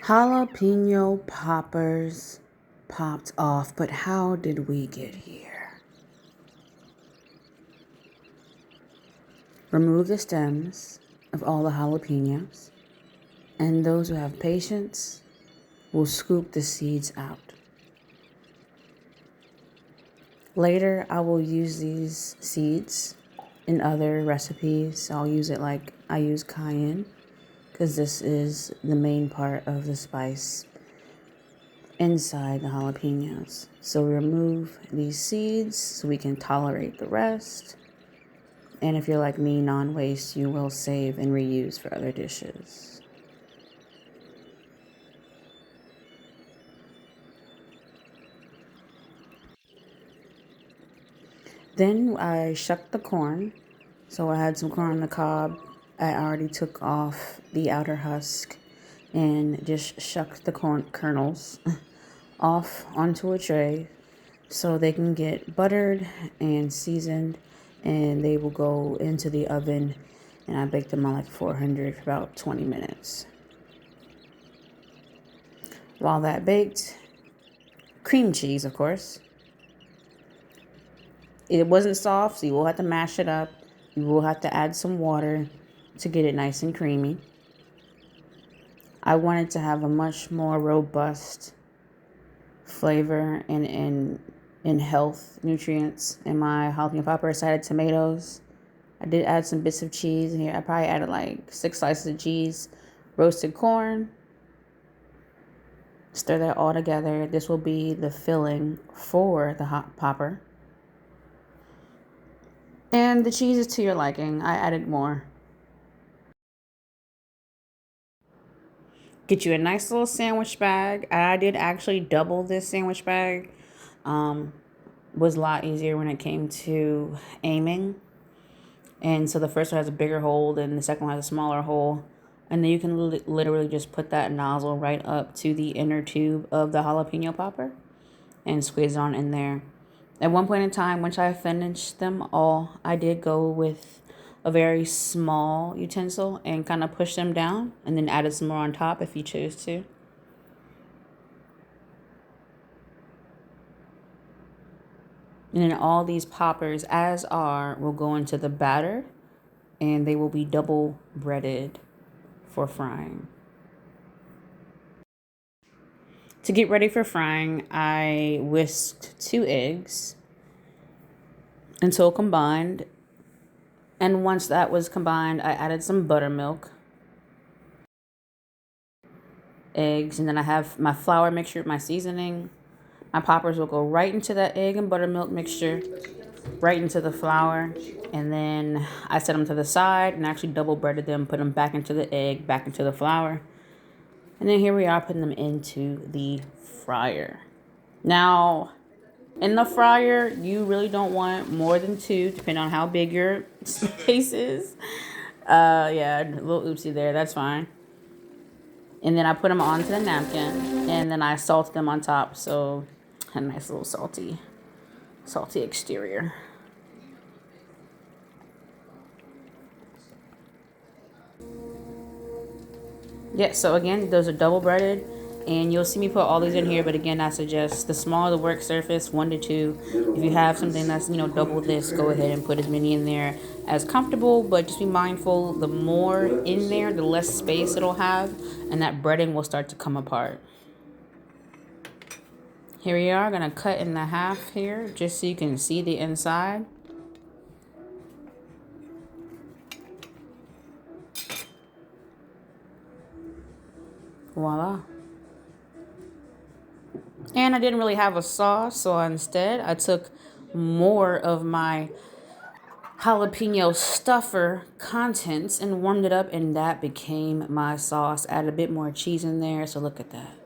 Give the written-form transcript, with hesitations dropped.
Jalapeno poppers popped off, but how did we get here? Remove the stems of all the jalapenos, and those who have patience will scoop the seeds out. Later, I will use these seeds in other recipes. I'll use it like I use cayenne, because this is the main part of the spice inside the jalapenos. So we remove these seeds so we can tolerate the rest. And if you're like me, non-waste, you will save and reuse for other dishes. Then I shucked the corn. So I had some corn on the cob. I already took off the outer husk and just shucked the corn kernels off onto a tray so they can get buttered and seasoned, and they will go into the oven, and I baked them on like 400 for about 20 minutes. While that baked, cream cheese, of course. It wasn't soft, so you will have to mash it up. You will have to add some water to get it nice and creamy. I wanted to have a much more robust flavor and health nutrients in my jalapeno poppers. I added tomatoes. I did add some bits of cheese in here. I probably added like 6 slices of cheese, roasted corn. Stir that all together. This will be the filling for the hot popper. And the cheese is to your liking. I added more. Get you a nice little sandwich bag. I did actually double this sandwich bag. Was a lot easier when it came to aiming. And so the first one has a bigger hole and the second one has a smaller hole. And then you can literally just put that nozzle right up to the inner tube of the jalapeno popper and squeeze it on in there. At one point in time, once I finished them all, I did go with a very small utensil and kind of push them down and then added some more on top if you choose to. And then all these poppers, as are, will go into the batter, and they will be double breaded for frying. To get ready for frying, I whisked 2 eggs until combined. And once that was combined, I added some buttermilk, eggs, and then I have my flour mixture with my seasoning. My poppers will go right into that egg and buttermilk mixture, right into the flour. And then I set them to the side and actually double breaded them, put them back into the egg, back into the flour. And then here we are putting them into the fryer. Now, in the fryer, you really don't want more than 2, depending on how big your space is. Yeah, a little oopsie there. That's fine. And then I put them onto the napkin, and then I salted them on top, so a nice little salty exterior. Yeah, so again, those are double breaded, and you'll see me put all these in here, but again, I suggest the smaller the work surface, 1 to 2. If you have something that's, double this, go ahead and put as many in there as comfortable, but just be mindful, the more in there, the less space it'll have, and that breading will start to come apart. Here we are, gonna cut in the half here, just so you can see the inside. Voila. And I didn't really have a sauce, so instead I took more of my jalapeno stuffer contents and warmed it up, and that became my sauce. Added a bit more cheese in there, so look at that.